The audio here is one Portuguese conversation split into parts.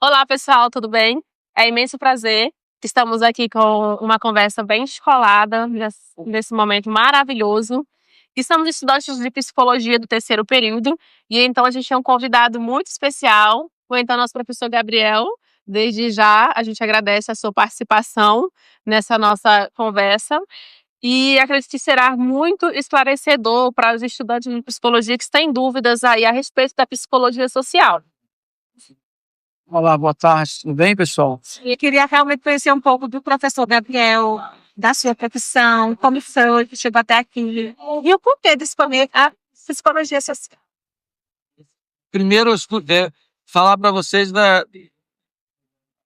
Olá, pessoal, tudo bem? É imenso prazer. Estamos aqui com uma conversa bem descolada nesse momento maravilhoso. Estamos estudantes de psicologia do terceiro período e então a gente tem um convidado muito especial, nosso professor Gabriel. Desde já a gente agradece a sua participação nessa nossa conversa e acredito que será muito esclarecedor para os estudantes de psicologia que têm dúvidas aí a respeito da psicologia social. Olá, boa tarde, tudo bem, pessoal? Eu queria realmente conhecer um pouco do professor Gabriel, da sua profissão, como foi que chegou até aqui, e o porquê de escolher a psicologia social. Primeiro, falar para vocês da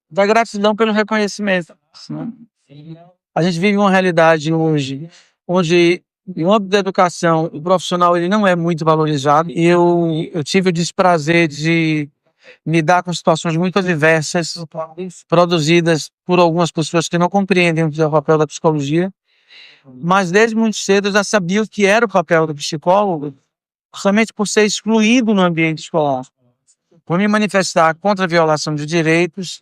gratidão pelo reconhecimento, né? A gente vive uma realidade hoje onde, no âmbito da educação, o profissional ele não é muito valorizado. E eu tive o desprazer de lidar com situações muito adversas produzidas por algumas pessoas que não compreendem o papel da psicologia, mas desde muito cedo eu já sabia o que era o papel do psicólogo, somente por ser excluído no ambiente escolar. Por me manifestar contra a violação de direitos,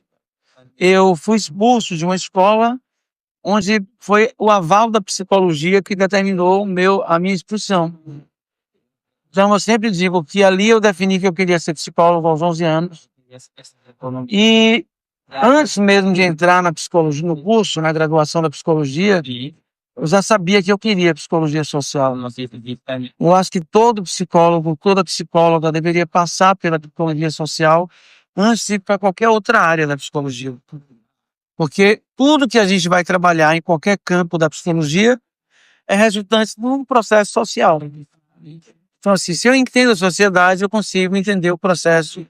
eu fui expulso de uma escola onde foi o aval da psicologia que determinou a minha expulsão. Então eu sempre digo que ali eu defini que eu queria ser psicólogo aos 11 anos. E antes mesmo de entrar na psicologia, no curso, na graduação da psicologia, eu já sabia que eu queria psicologia social. Eu acho que todo psicólogo, toda psicóloga deveria passar pela psicologia social antes de ir para qualquer outra área da psicologia. Porque tudo que a gente vai trabalhar em qualquer campo da psicologia é resultante de um processo social. Então, assim, se eu entendo a sociedade, eu consigo entender o processo,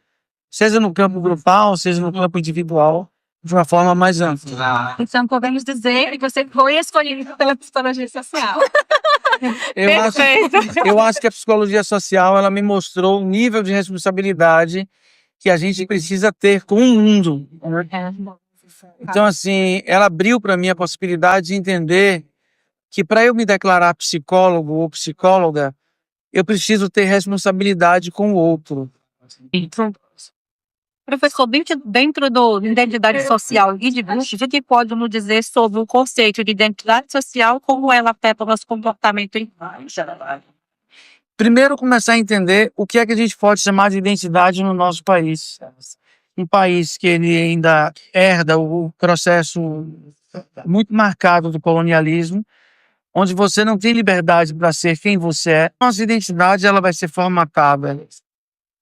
seja no campo grupal, seja no campo individual, de uma forma mais ampla. Então, podemos dizer que você foi escolhido pela psicologia social. Eu acho que a psicologia social ela me mostrou o nível de responsabilidade que a gente precisa ter com o mundo. Então, assim, ela abriu para mim a possibilidade de entender que para eu me declarar psicólogo ou psicóloga, eu preciso ter responsabilidade com o outro. Professor, dentro do identidade social e de grupo, o que pode nos dizer sobre o conceito de identidade social, como ela afeta o nosso comportamento em geral? Primeiro, começar a entender o que é que a gente pode chamar de identidade no nosso país. Um país que ele ainda herda o processo muito marcado do colonialismo, onde você não tem liberdade para ser quem você é. Nossa identidade ela vai ser formatada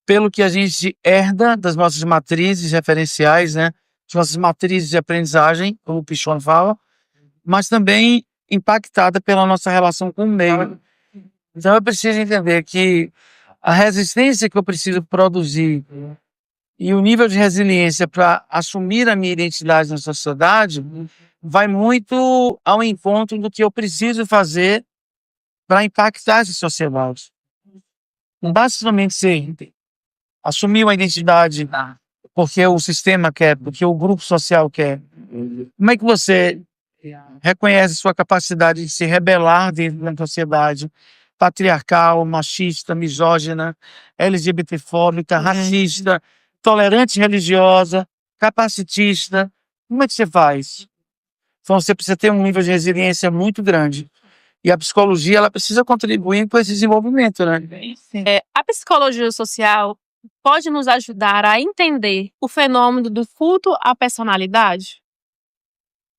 pelo que a gente herda das nossas matrizes referenciais, né? As nossas matrizes de aprendizagem, como o Pichon fala, mas também impactada pela nossa relação com o meio. Então eu preciso entender que a resistência que eu preciso produzir e o nível de resiliência para assumir a minha identidade na sociedade vai muito ao encontro do que eu preciso fazer para impactar essa sociedade. Não basta somente assumir uma identidade porque o sistema quer, porque o grupo social quer. Como é que você reconhece sua capacidade de se rebelar dentro da sociedade patriarcal, machista, misógina, LGBTfóbica, racista, tolerante religiosa, capacitista? Como é que você faz? Então você precisa ter um nível de resiliência muito grande. E a psicologia ela precisa contribuir com esse desenvolvimento, né? A psicologia social pode nos ajudar a entender o fenômeno do culto à personalidade?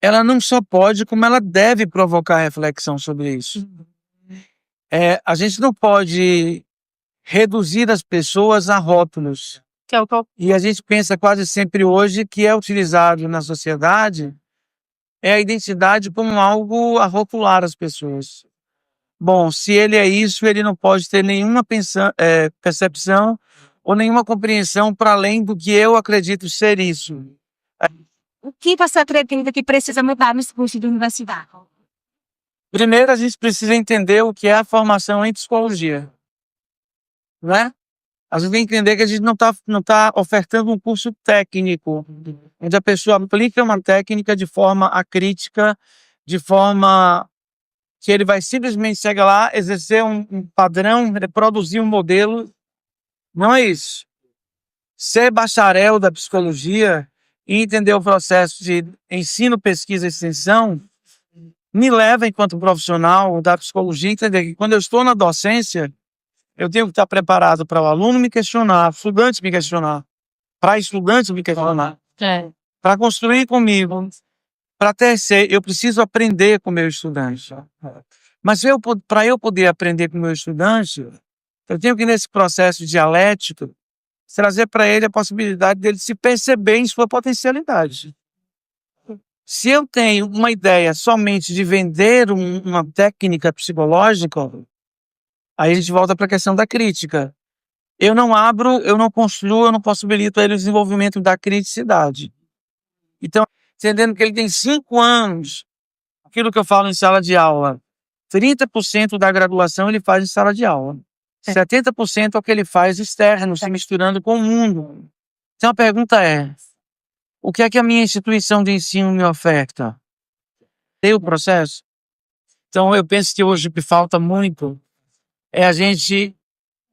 Ela não só pode, como ela deve provocar reflexão sobre isso. A gente não pode reduzir as pessoas a rótulos. Que é o que eu... E a gente pensa quase sempre hoje que é utilizado na sociedade a identidade como algo a rotular as pessoas. Bom, se ele é isso, ele não pode ter nenhuma percepção ou nenhuma compreensão para além do que eu acredito ser isso. O que você acredita que precisa mudar nos cursos de universidade? Primeiro, a gente precisa entender o que é a formação em psicologia, né? A gente tem que entender que a gente não tá ofertando um curso técnico, onde a pessoa aplica uma técnica de forma acrítica, de forma que ele vai simplesmente chegar lá, exercer um padrão, reproduzir um modelo. Não é isso. ser bacharel da psicologia e entender o processo de ensino, pesquisa e extensão me leva, enquanto profissional da psicologia, a entender que quando eu estou na docência, eu tenho que estar preparado para o aluno me questionar, estudante me questionar, para estudantes me questionar, para construir comigo, para tecer. Eu preciso aprender com o meu estudante. Mas para eu poder aprender com o meu estudante, eu tenho que, nesse processo dialético, trazer para ele a possibilidade dele se perceber em sua potencialidade. Se eu tenho uma ideia somente de vender uma técnica psicológica, aí a gente volta para a questão da crítica. Eu não abro, eu não construo, eu não possibilito a ele o desenvolvimento da criticidade. Então, entendendo que ele tem 5 anos, aquilo que eu falo em sala de aula, 30% da graduação ele faz em sala de aula. 70% é o que ele faz externo, se misturando com o mundo. Então a pergunta é: o que é que a minha instituição de ensino me oferta? Tem o processo? Então eu penso que hoje o que falta muito é a gente,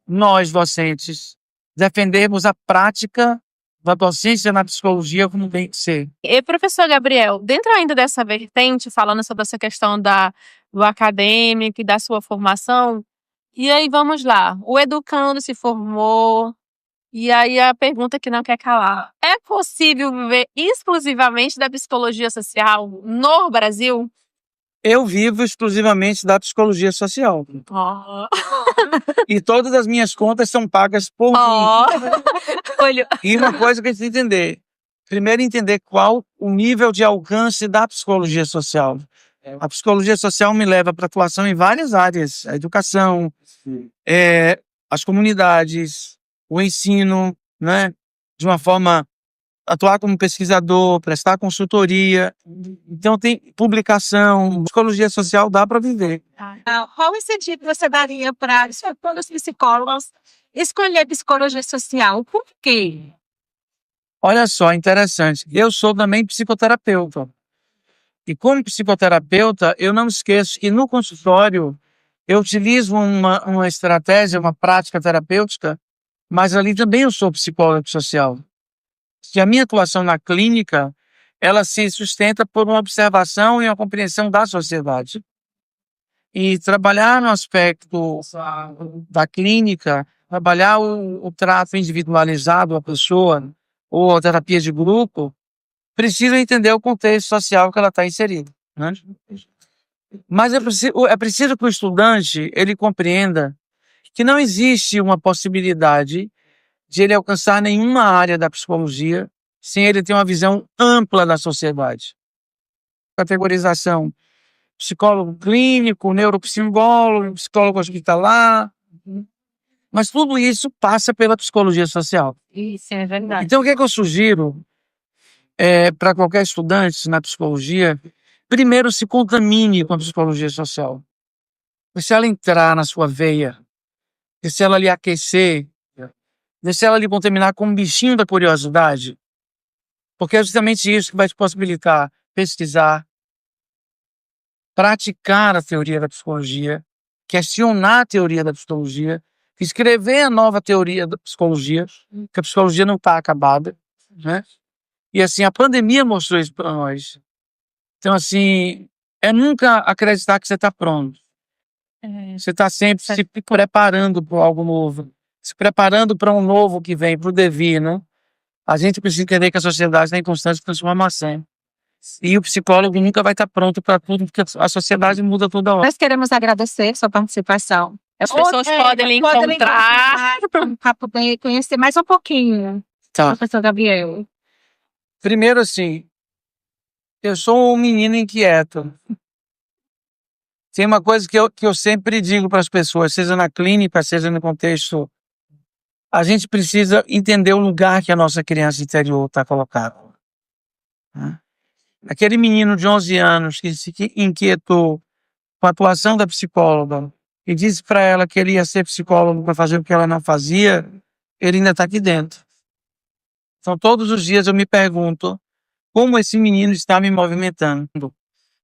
nós docentes, defendermos a prática da docência na psicologia como tem que ser. E professor Gabriel, dentro ainda dessa vertente, falando sobre essa questão do acadêmico e da sua formação, e aí vamos lá, o educando se formou, e aí a pergunta que não quer calar: é possível viver exclusivamente da psicologia social no Brasil? Eu vivo exclusivamente da psicologia social. Ó, E todas as minhas contas são pagas por mim. olho. E uma coisa que a gente tem que entender. Primeiro, entender qual o nível de alcance da psicologia social. A psicologia social me leva para atuação em várias áreas. A educação, as comunidades, o ensino, né? De uma forma, atuar como pesquisador, prestar consultoria. Então tem publicação. Psicologia social dá para viver. Qual incentivo você daria para os psicólogos escolher psicologia social? Por quê? Olha só, interessante. Eu sou também psicoterapeuta. E como psicoterapeuta, eu não esqueço que no consultório eu utilizo uma estratégia, uma prática terapêutica, mas ali também eu sou psicólogo social. Que a minha atuação na clínica, ela se sustenta por uma observação e uma compreensão da sociedade. E trabalhar no aspecto da clínica, trabalhar o trato individualizado da pessoa, ou a terapia de grupo, precisa entender o contexto social que ela está inserida, né? Mas é preciso que o estudante ele compreenda que não existe uma possibilidade de ele alcançar nenhuma área da psicologia sem ele ter uma visão ampla da sociedade. Categorização: psicólogo clínico, neuropsicólogo, psicólogo hospitalar. Mas tudo isso passa pela psicologia social. Isso é verdade. Então, o que é que eu sugiro para qualquer estudante na psicologia? Primeiro, se contamine com a psicologia social. Se ela entrar na sua veia, se ela lhe aquecer, se ela lhe contaminar com um bichinho da curiosidade, porque é justamente isso que vai te possibilitar pesquisar, praticar a teoria da psicologia, questionar a teoria da psicologia, escrever a nova teoria da psicologia, que a psicologia não está acabada, né? E assim, a pandemia mostrou isso para nós. Então, assim, é nunca acreditar que você está pronto. Você está sempre se preparando para algo novo, se preparando para um novo que vem, para o devir, né? A gente precisa entender que a sociedade está em constante transformação. E o psicólogo nunca vai estar pronto para tudo, porque a sociedade muda toda hora. Nós queremos agradecer sua participação. As pessoas podem lhe encontrar. Para poder conhecer mais um pouquinho, Tá. professor Gabriel. Primeiro, assim, eu sou um menino inquieto. Tem uma coisa que eu sempre digo para as pessoas, seja na clínica, seja no contexto, a gente precisa entender o lugar que a nossa criança interior está colocada. Aquele menino de 11 anos que se inquietou com a atuação da psicóloga e disse para ela que ele ia ser psicólogo para fazer o que ela não fazia, ele ainda está aqui dentro. Então, todos os dias eu me pergunto como esse menino está me movimentando.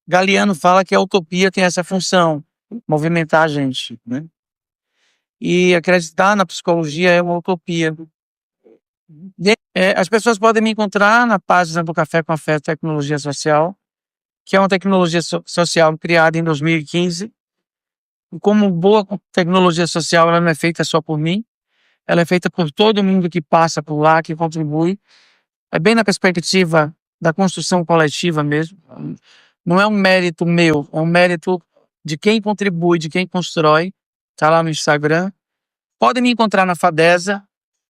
Galeano fala que a utopia tem essa função, movimentar a gente, né? E acreditar na psicologia é uma utopia. As pessoas podem me encontrar na página do Café com Afeto Tecnologia Social, que é uma tecnologia social criada em 2015. E como boa tecnologia social, ela não é feita só por mim, ela é feita por todo mundo que passa por lá, que contribui. É bem na perspectiva da construção coletiva mesmo. Não é um mérito meu, é um mérito de quem contribui, de quem constrói. Está lá no Instagram. Podem me encontrar na FADESA,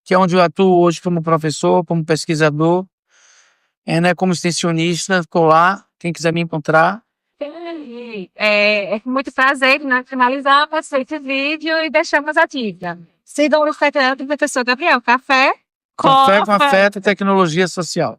que é onde eu atuo hoje como professor, como pesquisador, né, como extensionista. Estou lá, quem quiser me encontrar. É com muito prazer que nós finalizamos esse vídeo e deixamos a dica. Sigam o Instagram do professor Gabriel, Café com Afeto e Tecnologia Social.